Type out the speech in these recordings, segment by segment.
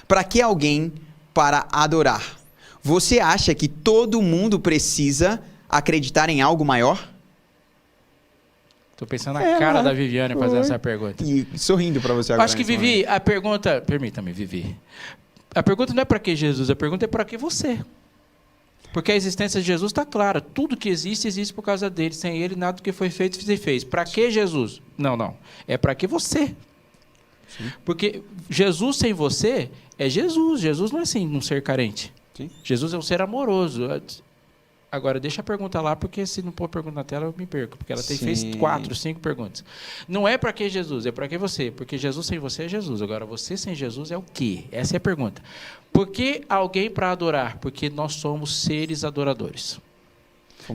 Para que alguém para adorar? Você acha que todo mundo precisa acreditar em algo maior? Tô pensando na cara da Viviane fazendo essa pergunta. E sorrindo para você agora. Acho que, Vivi, a pergunta... Permita-me, Vivi. A pergunta não é para que Jesus, a pergunta é para que você. Porque a existência de Jesus está clara. Tudo que existe, existe por causa dele. Sem ele, nada do que foi feito se fez. Para que Jesus? Não. É para que você. Sim. Porque Jesus sem você é Jesus. Jesus não é assim um ser carente. Sim. Jesus é um ser amoroso. Agora, deixa a pergunta lá, porque se não pôr pergunta na tela, eu me perco. Porque ela fez 4, 5 perguntas. Não é para que Jesus, é para que você. Porque Jesus sem você é Jesus. Agora, você sem Jesus é o quê? Essa é a pergunta. Por que alguém para adorar? Porque nós somos seres adoradores.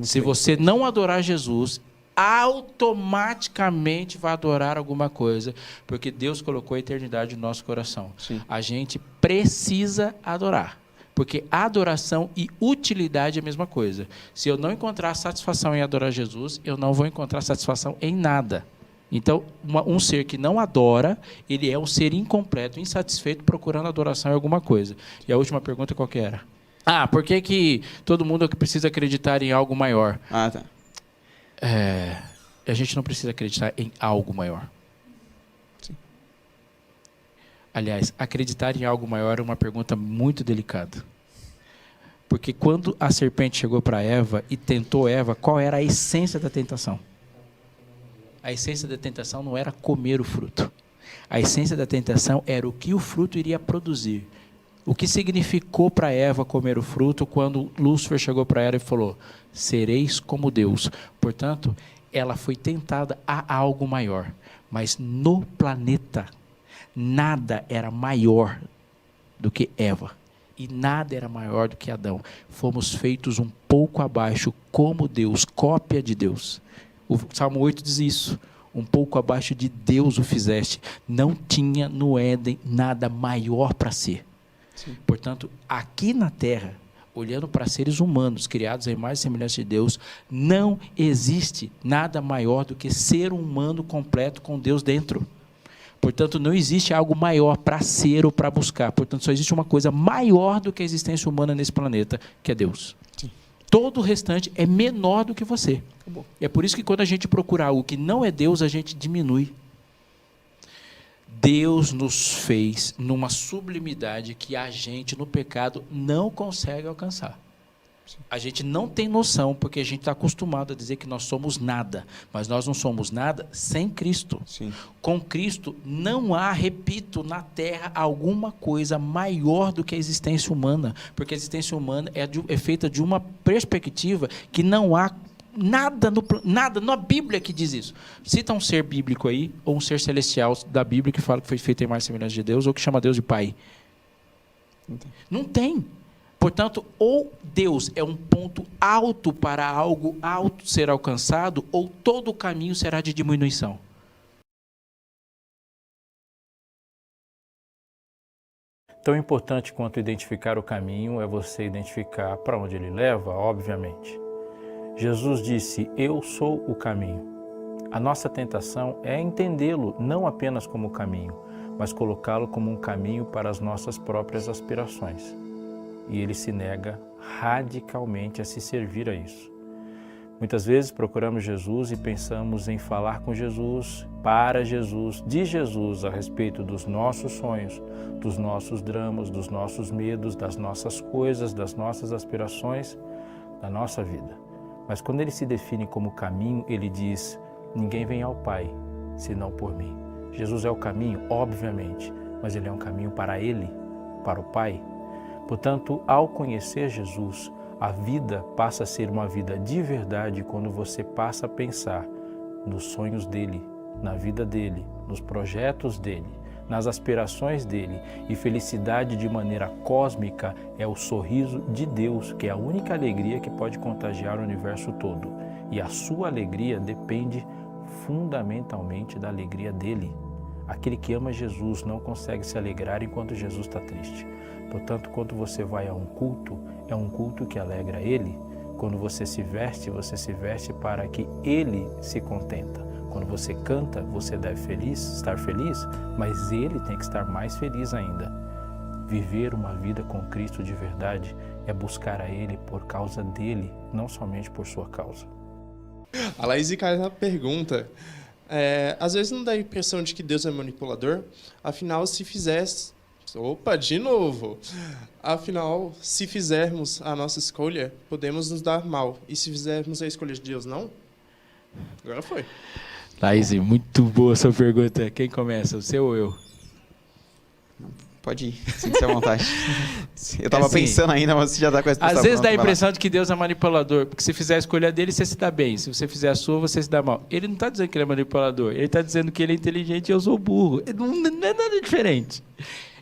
Se você não adorar Jesus, automaticamente vai adorar alguma coisa. Porque Deus colocou a eternidade no nosso coração. Sim. A gente precisa adorar. Porque adoração e utilidade é a mesma coisa. Se eu não encontrar satisfação em adorar Jesus, eu não vou encontrar satisfação em nada. Então, um ser que não adora, ele é um ser incompleto, insatisfeito, procurando adoração em alguma coisa. E a última pergunta qual que era? Por que todo mundo precisa acreditar em algo maior? Tá. A gente não precisa acreditar em algo maior. Aliás, acreditar em algo maior é uma pergunta muito delicada. Porque quando a serpente chegou para Eva e tentou Eva, qual era a essência da tentação? A essência da tentação não era comer o fruto. A essência da tentação era o que o fruto iria produzir. O que significou para Eva comer o fruto quando Lúcifer chegou para ela e falou: sereis como Deus. Portanto, ela foi tentada a algo maior. Mas no planeta, nada era maior do que Eva. E nada era maior do que Adão. Fomos feitos um pouco abaixo como Deus, cópia de Deus. O Salmo 8 diz isso. Um pouco abaixo de Deus o fizeste. Não tinha no Éden nada maior para ser. Sim. Portanto, aqui na Terra, olhando para seres humanos, criados à imagem e semelhança de Deus, não existe nada maior do que ser humano completo com Deus dentro. Portanto, não existe algo maior para ser ou para buscar. Portanto, só existe uma coisa maior do que a existência humana nesse planeta, que é Deus. Sim. Todo o restante é menor do que você. É por isso que quando a gente procura algo que não é Deus, a gente diminui. Deus nos fez numa sublimidade que a gente, no pecado, não consegue alcançar. A gente não tem noção, porque a gente está acostumado a dizer que nós somos nada, mas nós não somos nada sem Cristo. Sim. Com Cristo não há, repito, na Terra alguma coisa maior do que a existência humana, porque a existência humana é feita de uma perspectiva que não há nada na Bíblia que diz isso. Cita um ser bíblico aí, ou um ser celestial da Bíblia que fala que foi feito em imagem e semelhança de Deus, ou que chama Deus de Pai. Não tem. Portanto, ou Deus é um ponto alto para algo alto ser alcançado, ou todo o caminho será de diminuição. Tão importante quanto identificar o caminho é você identificar para onde ele leva, obviamente. Jesus disse: eu sou o caminho. A nossa tentação é entendê-lo não apenas como caminho, mas colocá-lo como um caminho para as nossas próprias aspirações. E ele se nega radicalmente a se servir a isso. Muitas vezes procuramos Jesus e pensamos em falar com Jesus, para Jesus, de Jesus, a respeito dos nossos sonhos, dos nossos dramas, dos nossos medos, das nossas coisas, das nossas aspirações, da nossa vida. Mas quando ele se define como caminho, ele diz: ninguém vem ao Pai, senão por mim. Jesus é o caminho, obviamente, mas ele é um caminho para ele, para o Pai. Portanto, ao conhecer Jesus, a vida passa a ser uma vida de verdade quando você passa a pensar nos sonhos dele, na vida dele, nos projetos dele, nas aspirações dele. E felicidade de maneira cósmica é o sorriso de Deus, que é a única alegria que pode contagiar o universo todo. E a sua alegria depende fundamentalmente da alegria dele. Aquele que ama Jesus não consegue se alegrar enquanto Jesus está triste. Portanto, quando você vai a um culto, é um culto que alegra ele. Quando você se veste para que ele se contenta. Quando você canta, você deve estar feliz, mas ele tem que estar mais feliz ainda. Viver uma vida com Cristo de verdade é buscar a Ele por causa dEle, não somente por sua causa. A Laís cai na pergunta. Às vezes não dá a impressão de que Deus é manipulador? Afinal, se fizesse... Opa, de novo! Afinal, se fizermos a nossa escolha, podemos nos dar mal. E se fizermos a escolha de Deus, não? Agora foi. Laís, muito boa sua pergunta. Quem começa, você ou eu? Pode ir, sinta-se à vontade. Eu estava assim, pensando ainda, mas você já está com essa Às vezes dá a pronta, vai lá. impressão de que Deus é manipulador, porque se fizer a escolha dele, você se dá bem. Se você fizer a sua, você se dá mal. Ele não está dizendo que ele é manipulador, ele está dizendo que ele é inteligente e eu sou burro. Não é nada diferente.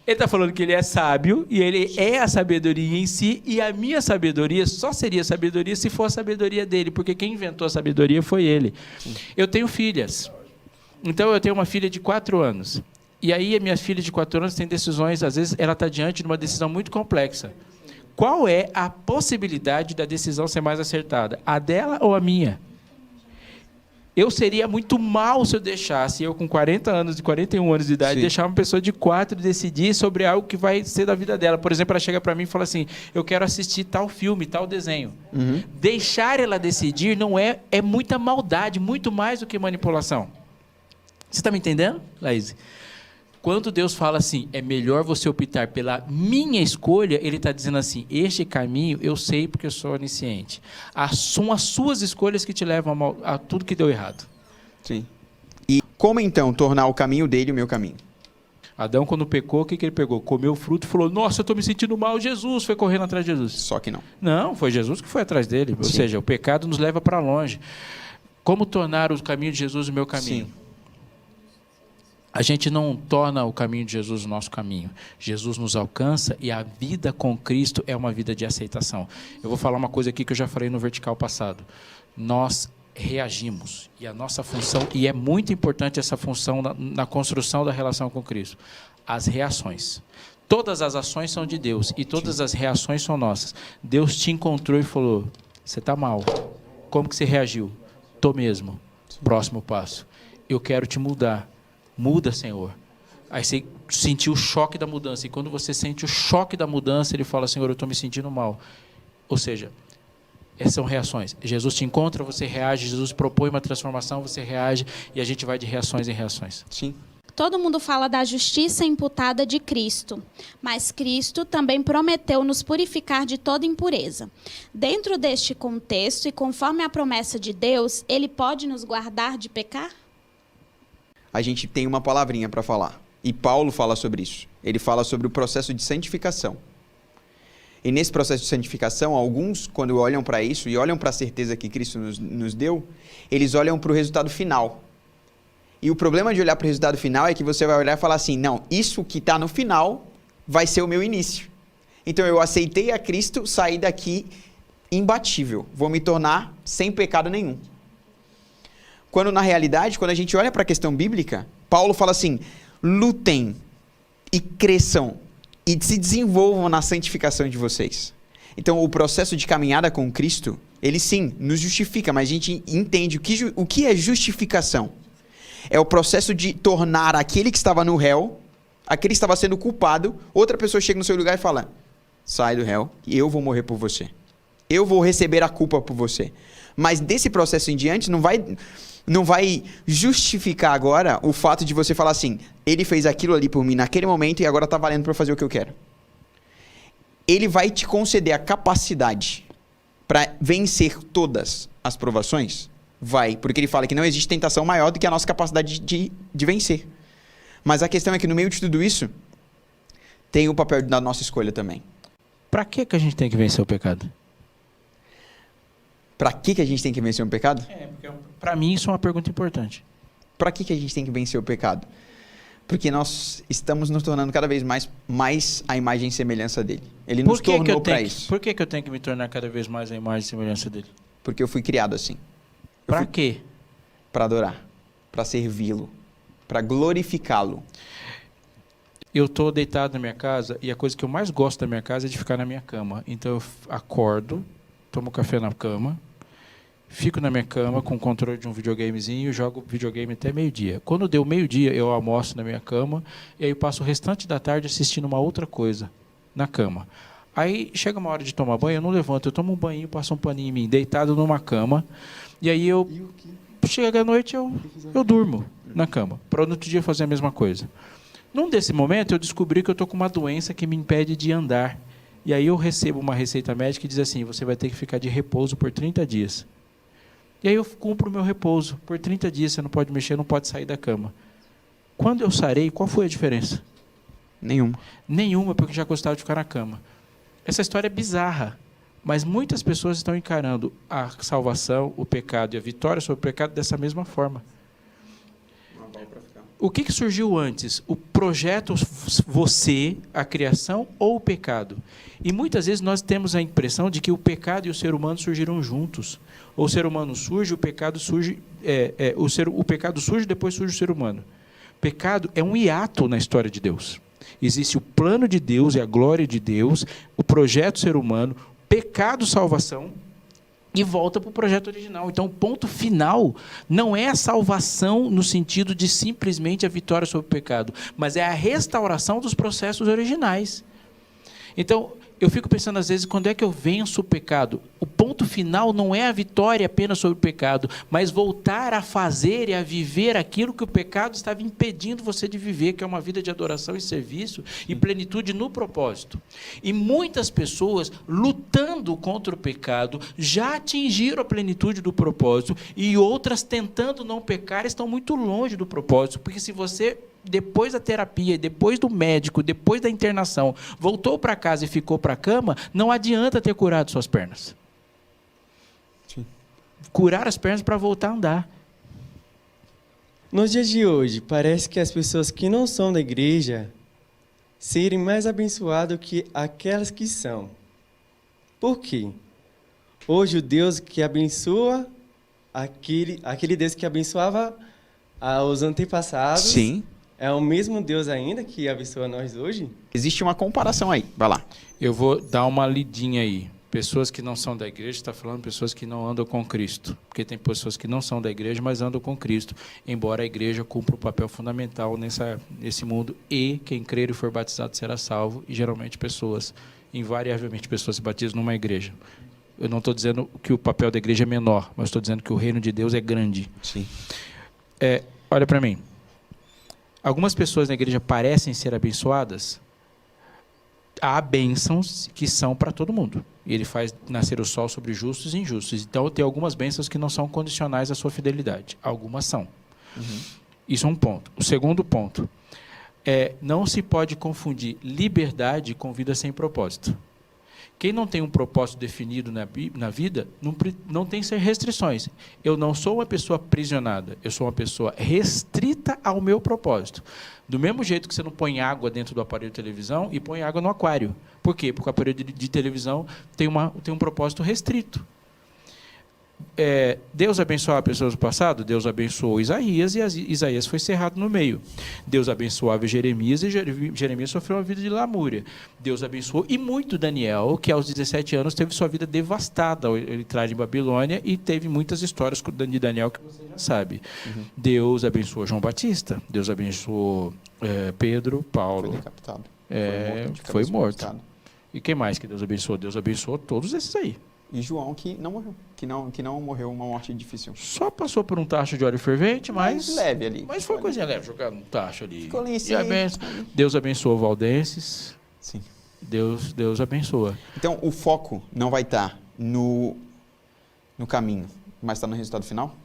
Ele está falando que ele é sábio, e ele é a sabedoria em si, e a minha sabedoria só seria sabedoria se for a sabedoria dele, porque quem inventou a sabedoria foi ele. Eu tenho filhas. Então, eu tenho uma filha de 4 anos. E aí, a minha filha de 4 anos tem decisões, às vezes, ela está diante de uma decisão muito complexa. Qual é a possibilidade da decisão ser mais acertada? A dela ou a minha? Eu seria muito mal se eu deixasse, eu com 40 anos e 41 anos de idade, Sim. deixar uma pessoa de 4 decidir sobre algo que vai ser da vida dela. Por exemplo, ela chega para mim e fala assim, eu quero assistir tal filme, tal desenho. Uhum. Deixar ela decidir não é muita maldade, muito mais do que manipulação. Você está me entendendo, Laís? Quando Deus fala assim, é melhor você optar pela minha escolha, Ele está dizendo assim, este caminho eu sei porque eu sou onisciente. São as suas escolhas que te levam a tudo que deu errado. Sim. E como então tornar o caminho dele o meu caminho? Adão, quando pecou, o que ele pegou? Comeu o fruto e falou, nossa, eu estou me sentindo mal, Jesus foi correndo atrás de Jesus. Só que não. Não, foi Jesus que foi atrás dele. Ou Sim. seja, o pecado nos leva para longe. Como tornar o caminho de Jesus o meu caminho? Sim. A gente não torna o caminho de Jesus o nosso caminho. Jesus nos alcança e a vida com Cristo é uma vida de aceitação. Eu vou falar uma coisa aqui que eu já falei no vertical passado. Nós reagimos e a nossa função, e é muito importante essa função na construção da relação com Cristo, as reações. Todas as ações são de Deus e todas as reações são nossas. Deus te encontrou e falou, você está mal. Como que você reagiu? Tô mesmo. Próximo passo. Eu quero te mudar. Muda, Senhor. Aí você sentiu o choque da mudança. E quando você sente o choque da mudança, ele fala, Senhor, eu estou me sentindo mal. Ou seja, essas são reações. Jesus te encontra, você reage. Jesus propõe uma transformação, você reage. E a gente vai de reações em reações. Sim. Todo mundo fala da justiça imputada de Cristo, mas Cristo também prometeu nos purificar de toda impureza. Dentro deste contexto e conforme a promessa de Deus, Ele pode nos guardar de pecar? A gente tem uma palavrinha para falar. E Paulo fala sobre isso. Ele fala sobre o processo de santificação. E nesse processo de santificação, alguns, quando olham para isso e olham para a certeza que Cristo nos deu, eles olham para o resultado final. E o problema de olhar para o resultado final é que você vai olhar e falar assim, não, isso que está no final vai ser o meu início. Então eu aceitei a Cristo, saí daqui imbatível. Vou me tornar sem pecado nenhum. Quando, na realidade, quando a gente olha para a questão bíblica, Paulo fala assim, lutem e cresçam e se desenvolvam na santificação de vocês. Então, o processo de caminhada com Cristo, ele sim, nos justifica, mas a gente entende o que é justificação. É o processo de tornar aquele que estava no réu, aquele que estava sendo culpado, outra pessoa chega no seu lugar e fala, sai do réu e eu vou morrer por você. Eu vou receber a culpa por você. Mas desse processo em diante, não vai justificar agora o fato de você falar assim, ele fez aquilo ali por mim naquele momento e agora está valendo para eu fazer o que eu quero. Ele vai te conceder a capacidade para vencer todas as provações? Vai, porque ele fala que não existe tentação maior do que a nossa capacidade de vencer. Mas a questão é que no meio de tudo isso, tem o papel da nossa escolha também. Para que a gente tem que vencer o pecado? Para que a gente tem que vencer o pecado? Porque para mim isso é uma pergunta importante. Para que a gente tem que vencer o pecado? Porque nós estamos nos tornando cada vez mais a imagem e semelhança dele. Ele nos tornou para isso. Por que eu tenho que me tornar cada vez mais a imagem e semelhança dele? Porque eu fui criado assim. Para quê? Para adorar, para servi-lo, para glorificá-lo. Eu estou deitado na minha casa e a coisa que eu mais gosto da minha casa é de ficar na minha cama. Então eu acordo, tomo café na cama, fico na minha cama com o controle de um videogamezinho e jogo videogame até meio-dia. Quando deu meio-dia, eu almoço na minha cama e aí eu passo o restante da tarde assistindo uma outra coisa. na cama. Aí chega uma hora de tomar banho, eu não levanto, eu tomo um banho, passo um paninho em mim, deitado numa cama, e aí chega à noite, eu durmo na cama, para no outro dia fazer a mesma coisa. Num desse momento, eu descobri que eu estou com uma doença que me impede de andar. E aí eu recebo uma receita médica que diz assim, você vai ter que ficar de repouso por 30 dias. E aí eu cumpro o meu repouso. Por 30 dias você não pode mexer, não pode sair da cama. Quando eu sarei, qual foi a diferença? Nenhuma. Nenhuma, porque eu já gostava de ficar na cama. Essa história é bizarra, mas muitas pessoas estão encarando a salvação, o pecado e a vitória sobre o pecado dessa mesma forma. O que surgiu antes? O projeto você, a criação ou o pecado? E muitas vezes nós temos a impressão de que o pecado e o ser humano surgiram juntos. Ou o ser humano surge, o pecado surge, o pecado surge, depois surge o ser humano. Pecado é um hiato na história de Deus. Existe o plano de Deus e a glória de Deus, o projeto ser humano, pecado, salvação, e volta para o projeto original. Então, o ponto final não é a salvação no sentido de simplesmente a vitória sobre o pecado, mas é a restauração dos processos originais. Então, eu fico pensando às vezes, quando é que eu venço o pecado? O ponto final não é a vitória apenas sobre o pecado, mas voltar a fazer e a viver aquilo que o pecado estava impedindo você de viver, que é uma vida de adoração e serviço e plenitude no propósito. E muitas pessoas lutando contra o pecado já atingiram a plenitude do propósito e outras tentando não pecar estão muito longe do propósito, porque se você depois da terapia, depois do médico, depois da internação, voltou para casa e ficou para a cama, não adianta ter curado suas pernas. Sim. Curar as pernas para voltar a andar. Nos dias de hoje, parece que as pessoas que não são da igreja serem mais abençoadas que aquelas que são. Por quê? Hoje o Deus que abençoa, aquele Deus que abençoava os antepassados, Sim. é o mesmo Deus ainda que abençoa nós hoje? Existe uma comparação aí. Vai lá. Eu vou dar uma lidinha aí. Pessoas que não são da igreja, está falando pessoas que não andam com Cristo. Porque tem pessoas que não são da igreja, mas andam com Cristo. Embora a igreja cumpra um papel fundamental nesse mundo. E quem crer e for batizado será salvo. E geralmente invariavelmente pessoas se batizam numa igreja. Eu não estou dizendo que o papel da igreja é menor, mas estou dizendo que o reino de Deus é grande. Sim. Olha para mim. Algumas pessoas na igreja parecem ser abençoadas. Há bênçãos que são para todo mundo. Ele faz nascer o sol sobre justos e injustos. Então, tem algumas bênçãos que não são condicionais à sua fidelidade. Algumas são. Uhum. Isso é um ponto. O segundo ponto não se pode confundir liberdade com vida sem propósito. Quem não tem um propósito definido na vida, não tem restrições. Eu não sou uma pessoa aprisionada, eu sou uma pessoa restrita ao meu propósito. Do mesmo jeito que você não põe água dentro do aparelho de televisão e põe água no aquário. Por quê? Porque o aparelho de televisão tem um propósito restrito. Deus abençoava pessoas do passado? Deus abençoou Isaías e Isaías foi cerrado no meio. Deus abençoava Jeremias e Jeremias sofreu uma vida de lamúria. Deus abençoou e muito Daniel, que aos 17 anos teve sua vida devastada. Ele traz em Babilônia e teve muitas histórias de Daniel que você já sabe. Uhum. Deus abençoou João Batista. Deus abençoou Pedro, Paulo. Foi decapitado. Foi morto. E quem mais que Deus abençoou? Deus abençoou todos esses aí. E João, que não morreu. Que não morreu uma morte difícil. Só passou por um tacho de óleo fervente, mas leve ali. Mas foi coisinha leve, jogar um tacho ali. Ficou ali, sim. Deus abençoou valdenses. Sim. Deus abençoa. Então, o foco não vai estar no caminho, mas está no resultado final?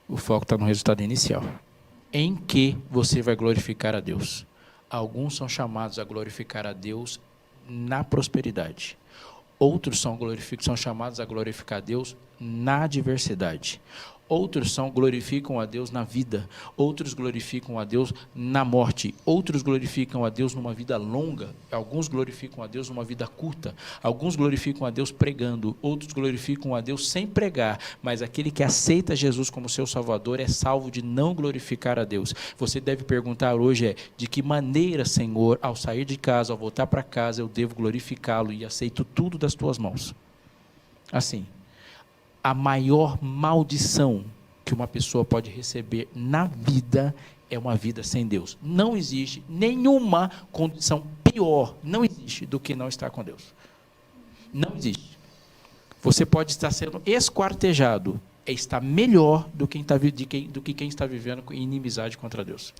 O foco está no resultado inicial. Em que você vai glorificar a Deus? Alguns são chamados a glorificar a Deus na prosperidade. Outros são chamados a glorificar a Deus na adversidade. Outros glorificam a Deus na vida. Outros glorificam a Deus na morte. Outros glorificam a Deus numa vida longa. Alguns glorificam a Deus numa vida curta. Alguns glorificam a Deus pregando. Outros glorificam a Deus sem pregar. Mas aquele que aceita Jesus como seu Salvador é salvo de não glorificar a Deus. Você deve perguntar hoje de que maneira, Senhor, ao sair de casa, ao voltar para casa, eu devo glorificá-lo e aceito tudo das tuas mãos. Assim. A maior maldição que uma pessoa pode receber na vida é uma vida sem Deus. Não existe nenhuma condição pior, não existe, do que não estar com Deus. Não existe. Você pode estar sendo esquartejado, está melhor do que quem está vivendo em inimizade contra Deus.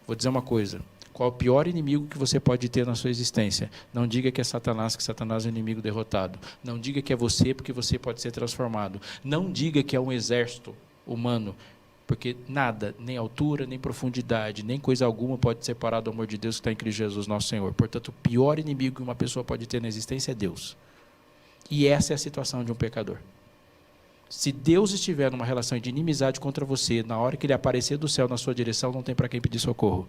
Vou dizer uma coisa. Qual o pior inimigo que você pode ter na sua existência? Não diga que é Satanás, que Satanás é um inimigo derrotado. Não diga que é você, porque você pode ser transformado. Não diga que é um exército humano, porque nada, nem altura, nem profundidade, nem coisa alguma pode separar do amor de Deus que está em Cristo Jesus, nosso Senhor. Portanto, o pior inimigo que uma pessoa pode ter na existência é Deus. E essa é a situação de um pecador. Se Deus estiver numa relação de inimizade contra você, na hora que Ele aparecer do céu na sua direção, não tem para quem pedir socorro.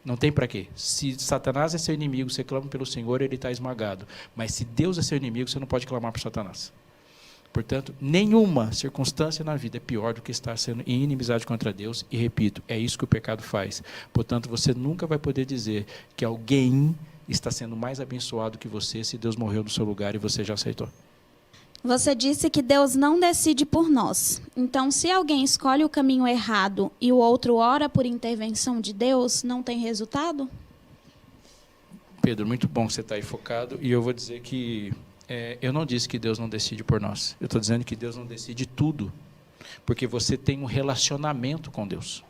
Não tem para quê. Se Satanás é seu inimigo, você clama pelo Senhor, ele está esmagado. Mas se Deus é seu inimigo, você não pode clamar por Satanás. Portanto, nenhuma circunstância na vida é pior do que estar sendo em inimizade contra Deus. E repito, é isso que o pecado faz. Portanto, você nunca vai poder dizer que alguém está sendo mais abençoado que você se Deus morreu no seu lugar e você já aceitou. Você disse que Deus não decide por nós. Então, se alguém escolhe o caminho errado e o outro ora por intervenção de Deus, não tem resultado? Pedro, muito bom que você está aí focado. E eu vou dizer que eu não disse que Deus não decide por nós. Eu estou dizendo que Deus não decide tudo. Porque você tem um relacionamento com Deus.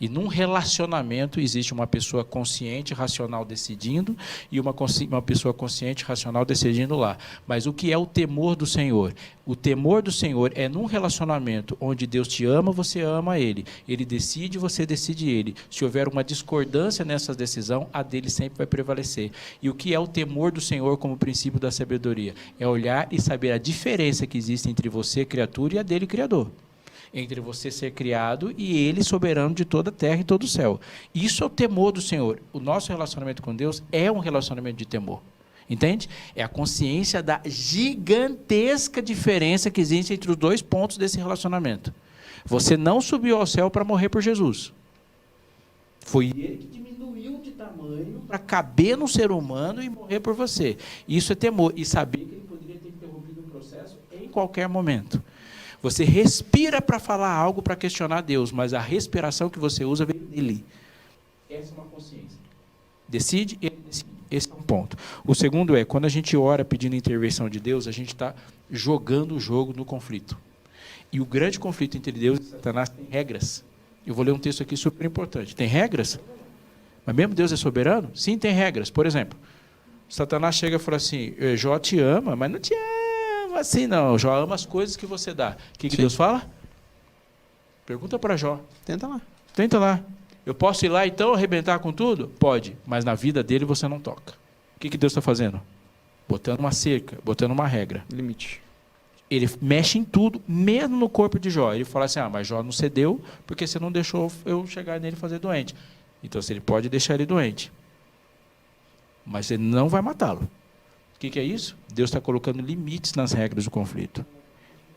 E num relacionamento existe uma pessoa consciente, racional decidindo e uma pessoa consciente, racional decidindo lá. Mas o que é o temor do Senhor? O temor do Senhor é num relacionamento onde Deus te ama, você ama Ele. Ele decide, você decide Ele. Se houver uma discordância nessa decisão, a dele sempre vai prevalecer. E o que é o temor do Senhor como princípio da sabedoria? É olhar e saber a diferença que existe entre você, criatura, e a dele, Criador. Entre você ser criado e Ele soberano de toda a terra e todo o céu. Isso é o temor do Senhor. O nosso relacionamento com Deus é um relacionamento de temor. Entende? É a consciência da gigantesca diferença que existe entre os dois pontos desse relacionamento. Você não subiu ao céu para morrer por Jesus. Foi Ele que diminuiu de tamanho para caber no ser humano e morrer por você. Isso é temor. E saber que Ele poderia ter interrompido o processo em qualquer momento. Você respira para falar algo, para questionar Deus, mas a respiração que você usa vem dele. Essa é uma consciência. Decide, ele decide. Esse é um ponto. O segundo é, quando a gente ora pedindo intervenção de Deus, a gente está jogando o jogo no conflito. E o grande conflito entre Deus e Satanás tem regras. Eu vou ler um texto aqui super importante. Tem regras? Mas mesmo Deus é soberano? Sim, tem regras. Por exemplo, Satanás chega e fala assim, Jó te ama, mas não te ama assim não. Jó ama as coisas que você dá. O que Deus fala? Pergunta para Jó. Tenta lá. Tenta lá. Eu posso ir lá então arrebentar com tudo? Pode, mas na vida dele você não toca. O que Deus está fazendo? Botando uma cerca, botando uma regra. Limite. Ele mexe em tudo, mesmo no corpo de Jó. Ele fala assim, mas Jó não cedeu porque você não deixou eu chegar nele e fazer doente. Então, ele pode deixar ele doente. Mas ele não vai matá-lo. O que é isso? Deus está colocando limites nas regras do conflito.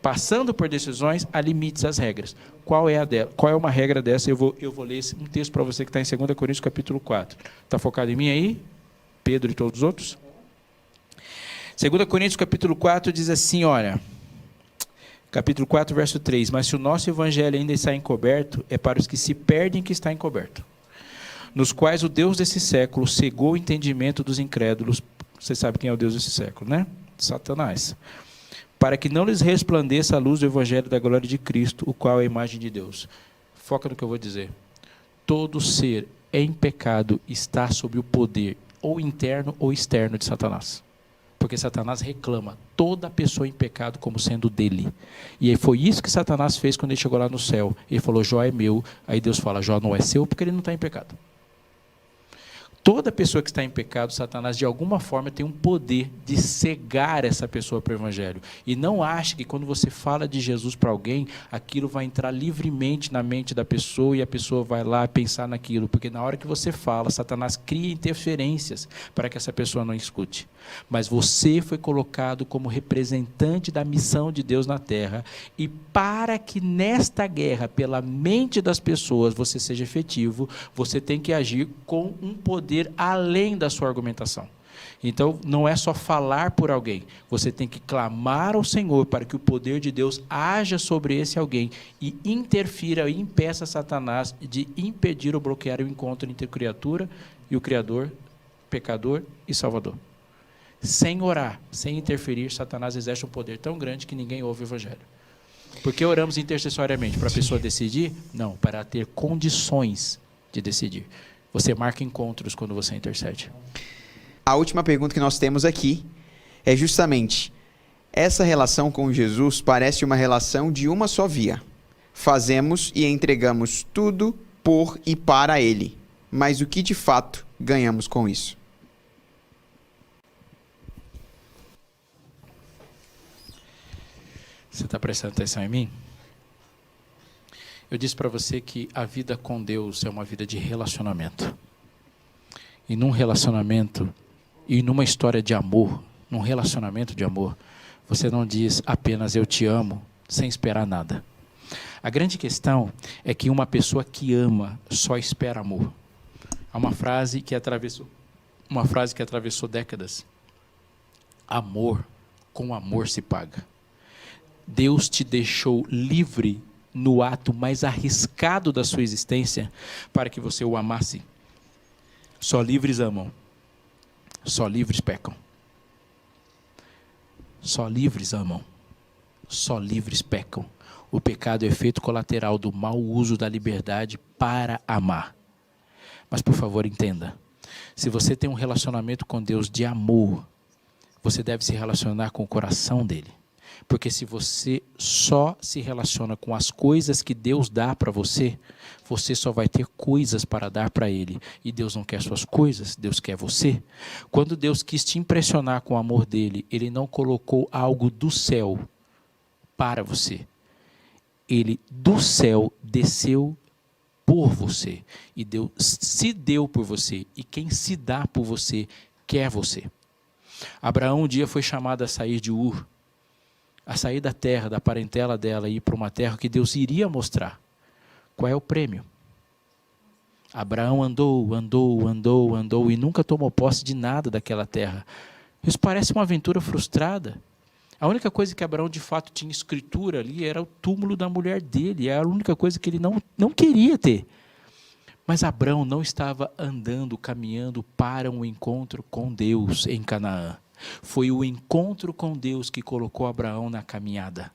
Passando por decisões, há limites às regras. Qual é uma regra dessa? Eu vou ler um texto para você que está em 2 Coríntios, capítulo 4. Está focado em mim aí? Pedro e todos os outros? 2 Coríntios, capítulo 4, diz assim, olha... Capítulo 4, verso 3. Mas se o nosso evangelho ainda está encoberto, é para os que se perdem que está encoberto. Nos quais o Deus desse século cegou o entendimento dos incrédulos. Você sabe quem é o Deus desse século, né? Satanás. Para que não lhes resplandeça a luz do evangelho da glória de Cristo, o qual é a imagem de Deus. Foca no que eu vou dizer. Todo ser em pecado está sob o poder, ou interno ou externo, de Satanás. Porque Satanás reclama toda pessoa em pecado como sendo dele. E aí foi isso que Satanás fez quando ele chegou lá no céu. Ele falou, Jó é meu. Aí Deus fala, Jó não é seu porque ele não está em pecado. Toda pessoa que está em pecado, Satanás de alguma forma tem um poder de cegar essa pessoa para o evangelho. E não ache que quando você fala de Jesus para alguém, aquilo vai entrar livremente na mente da pessoa e a pessoa vai lá pensar naquilo. Porque na hora que você fala, Satanás cria interferências para que essa pessoa não escute. Mas você foi colocado como representante da missão de Deus na terra. E para que nesta guerra, pela mente das pessoas, você seja efetivo, você tem que agir com um poder além da sua argumentação. Então, não é só falar por alguém. Você tem que clamar ao Senhor para que o poder de Deus haja sobre esse alguém e interfira e impeça Satanás de impedir ou bloquear o encontro entre a criatura e o Criador pecador e salvador. Sem orar, sem interferir, Satanás exerce um poder tão grande que ninguém ouve o evangelho. Por que oramos intercessoriamente? Para a pessoa decidir? Não, para ter condições de decidir. Você marca encontros quando você intercede. A última pergunta que nós temos aqui é justamente: essa relação com Jesus parece uma relação de uma só via. Fazemos e entregamos tudo por e para Ele. Mas o que de fato ganhamos com isso? Você está prestando atenção em mim? Eu disse para você que a vida com Deus é uma vida de relacionamento. E num relacionamento, e numa história de amor, num relacionamento de amor, você não diz apenas eu te amo, sem esperar nada. A grande questão é que uma pessoa que ama só espera amor. Há uma frase que atravessou décadas. Amor com amor se paga. Deus te deixou livre no ato mais arriscado da sua existência para que você o amasse. Só livres amam. Só livres pecam. Só livres amam. Só livres pecam. O pecado é efeito colateral do mau uso da liberdade para amar. Mas, por favor, entenda. Se você tem um relacionamento com Deus de amor, você deve se relacionar com o coração dele. Porque se você só se relaciona com as coisas que Deus dá para você, você só vai ter coisas para dar para Ele. E Deus não quer suas coisas, Deus quer você. Quando Deus quis te impressionar com o amor dele, Ele não colocou algo do céu para você. Ele do céu desceu por você. E Deus se deu por você. E quem se dá por você, quer você. Abraão um dia foi chamado a sair de Ur, a sair da terra, da parentela dela e ir para uma terra que Deus iria mostrar. Qual é o prêmio? Abraão andou e nunca tomou posse de nada daquela terra. Isso parece uma aventura frustrada. A única coisa que Abraão de fato tinha escritura ali era o túmulo da mulher dele. Era a única coisa que ele não queria ter. Mas Abraão não estava andando, caminhando para um encontro com Deus em Canaã. Foi o encontro com Deus que colocou Abraão na caminhada.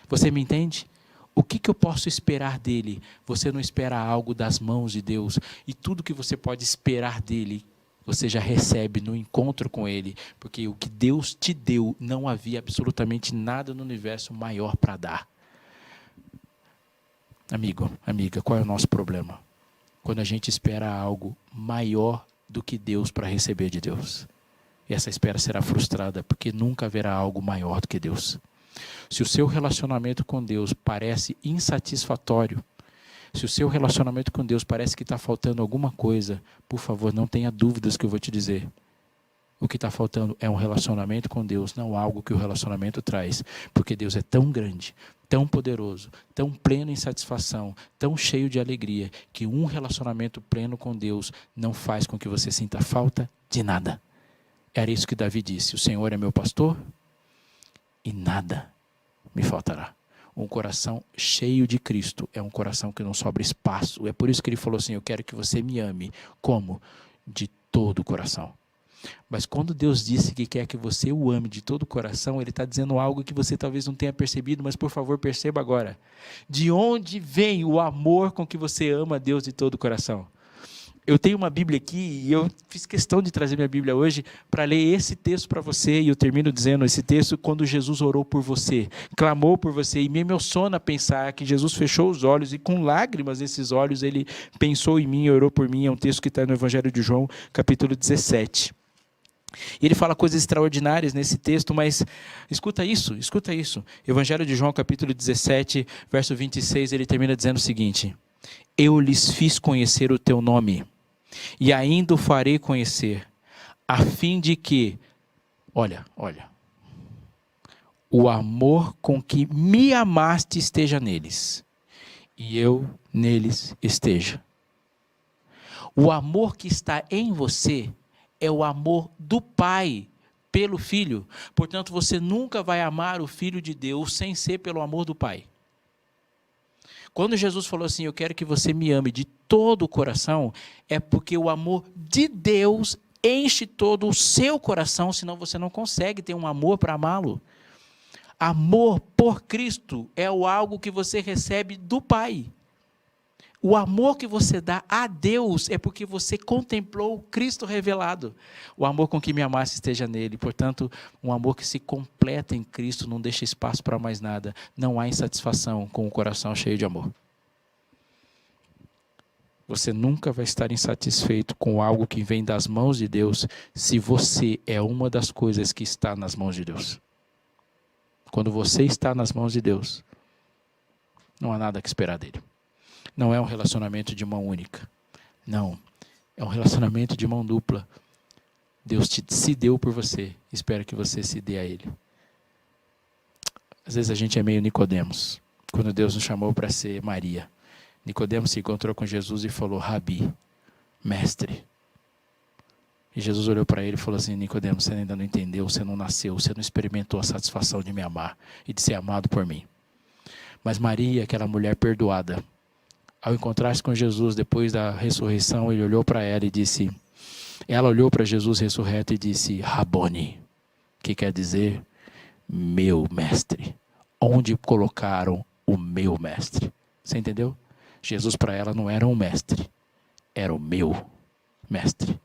Você me entende? O que eu posso esperar dele? Você não espera algo das mãos de Deus. E tudo que você pode esperar dele, você já recebe no encontro com ele. Porque o que Deus te deu, não havia absolutamente nada no universo maior para dar. Amigo, amiga, qual é o nosso problema? Quando a gente espera algo maior do que Deus para receber de Deus. E essa espera será frustrada, porque nunca haverá algo maior do que Deus. Se o seu relacionamento com Deus parece insatisfatório, se o seu relacionamento com Deus parece que está faltando alguma coisa, por favor, não tenha dúvidas que eu vou te dizer. O que está faltando é um relacionamento com Deus, não algo que o relacionamento traz. Porque Deus é tão grande, tão poderoso, tão pleno em satisfação, tão cheio de alegria, que um relacionamento pleno com Deus não faz com que você sinta falta de nada. Era isso que Davi disse: o Senhor é meu pastor e nada me faltará. Um coração cheio de Cristo é um coração que não sobra espaço. É por isso que ele falou assim: eu quero que você me ame. Como? De todo o coração. Mas quando Deus disse que quer que você o ame de todo o coração, Ele está dizendo algo que você talvez não tenha percebido, mas por favor perceba agora. De onde vem o amor com que você ama a Deus de todo o coração? Eu tenho uma Bíblia aqui e eu fiz questão de trazer minha Bíblia hoje para ler esse texto para você, e eu termino dizendo esse texto quando Jesus orou por você, clamou por você, e me emociona pensar que Jesus fechou os olhos e com lágrimas nesses olhos Ele pensou em mim e orou por mim. É um texto que está no Evangelho de João, capítulo 17. E ele fala coisas extraordinárias nesse texto, mas escuta isso. Evangelho de João, capítulo 17, verso 26, ele termina dizendo o seguinte: eu lhes fiz conhecer o teu nome, e ainda o farei conhecer, a fim de que, olha, o amor com que me amaste esteja neles, e eu neles esteja. O amor que está em você é o amor do Pai pelo Filho. Portanto, você nunca vai amar o Filho de Deus sem ser pelo amor do Pai. Quando Jesus falou assim: eu quero que você me ame de todo o coração, é porque o amor de Deus enche todo o seu coração, senão você não consegue ter um amor para amá-lo. Amor por Cristo é algo que você recebe do Pai. O amor que você dá a Deus é porque você contemplou o Cristo revelado. O amor com que me amasse esteja nele. Portanto, um amor que se completa em Cristo, não deixa espaço para mais nada. Não há insatisfação com o coração cheio de amor. Você nunca vai estar insatisfeito com algo que vem das mãos de Deus, se você é uma das coisas que está nas mãos de Deus. Quando você está nas mãos de Deus, não há nada que esperar dele. Não é um relacionamento de mão única. Não. É um relacionamento de mão dupla. Deus se deu por você. Espera que você se dê a Ele. Às vezes a gente é meio Nicodemos. Quando Deus nos chamou para ser Maria. Nicodemos se encontrou com Jesus e falou: Rabi, mestre. E Jesus olhou para ele e falou assim: Nicodemos, você ainda não entendeu, você não nasceu, você não experimentou a satisfação de me amar e de ser amado por mim. Mas Maria, aquela mulher perdoada, ao encontrar-se com Jesus depois da ressurreição, ele olhou para ela e disse, ela olhou para Jesus ressurreto e disse, Raboni, que quer dizer, meu mestre. Onde colocaram o meu mestre? Você entendeu? Jesus para ela não era um mestre, era o meu mestre.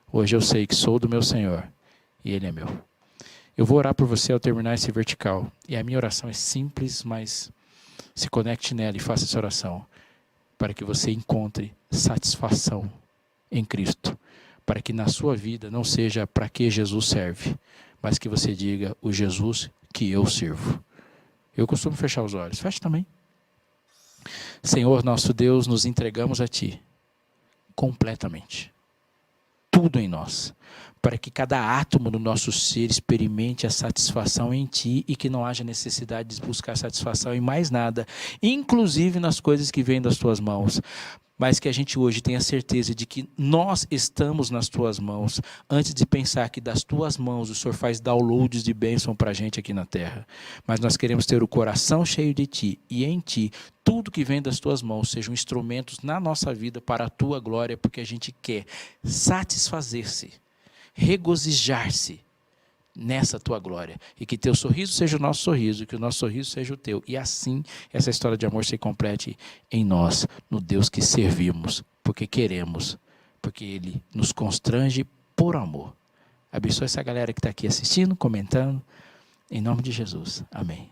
Hoje eu sei que sou do meu Senhor e Ele é meu. Eu vou orar por você ao terminar esse vertical. E a minha oração é simples, mas se conecte nela e faça essa oração. Para que você encontre satisfação em Cristo. Para que na sua vida não seja para que Jesus serve, mas que você diga o Jesus que eu sirvo. Eu costumo fechar os olhos. Feche também. Senhor, nosso Deus, nos entregamos a Ti completamente. Tudo em nós, para que cada átomo do nosso ser experimente a satisfação em Ti e que não haja necessidade de buscar satisfação em mais nada, inclusive nas coisas que vêm das Tuas mãos. Mas que a gente hoje tenha certeza de que nós estamos nas Tuas mãos, antes de pensar que das Tuas mãos o Senhor faz downloads de bênção para a gente aqui na terra. Mas nós queremos ter o coração cheio de Ti, e em Ti, tudo que vem das Tuas mãos sejam instrumentos na nossa vida para a Tua glória, porque a gente quer satisfazer-se, regozijar-se nessa Tua glória, e que Teu sorriso seja o nosso sorriso, que o nosso sorriso seja o Teu, e assim essa história de amor se complete em nós, no Deus que servimos, porque queremos, porque Ele nos constrange por amor. Abençoe essa galera que está aqui assistindo, comentando, em nome de Jesus, amém.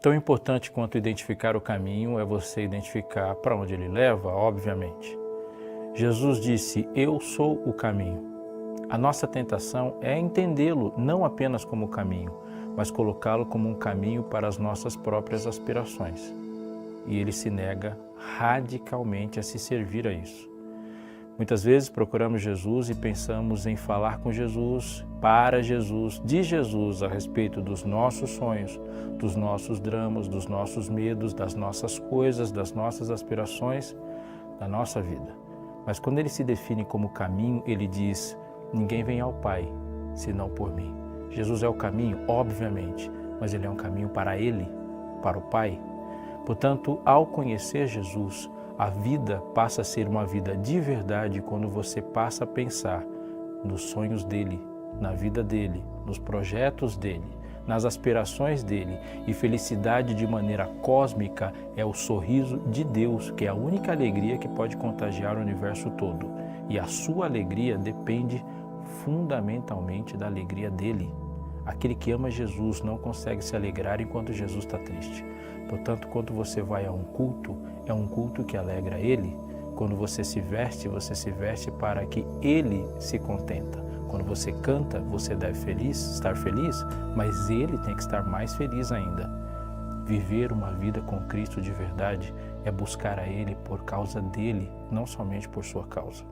Tão importante quanto identificar o caminho é você identificar para onde ele leva, obviamente. Jesus disse, eu sou o caminho. A nossa tentação é entendê-lo não apenas como caminho, mas colocá-lo como um caminho para as nossas próprias aspirações. E ele se nega radicalmente a se servir a isso. Muitas vezes procuramos Jesus e pensamos em falar com Jesus, para Jesus, de Jesus a respeito dos nossos sonhos, dos nossos dramas, dos nossos medos, das nossas coisas, das nossas aspirações, da nossa vida. Mas quando ele se define como caminho, ele diz, ninguém vem ao Pai, senão por mim. Jesus é o caminho, obviamente, mas ele é um caminho para ele, para o Pai. Portanto, ao conhecer Jesus, a vida passa a ser uma vida de verdade quando você passa a pensar nos sonhos dele, na vida dele, nos projetos dele, nas aspirações dele, e felicidade de maneira cósmica é o sorriso de Deus, que é a única alegria que pode contagiar o universo todo. E a sua alegria depende fundamentalmente da alegria dele. Aquele que ama Jesus não consegue se alegrar enquanto Jesus está triste. Portanto, quando você vai a um culto, é um culto que alegra ele. Quando você se veste para que ele se contenta. Quando você canta, você deve estar feliz, mas ele tem que estar mais feliz ainda. Viver uma vida com Cristo de verdade é buscar a Ele por causa dele, não somente por sua causa.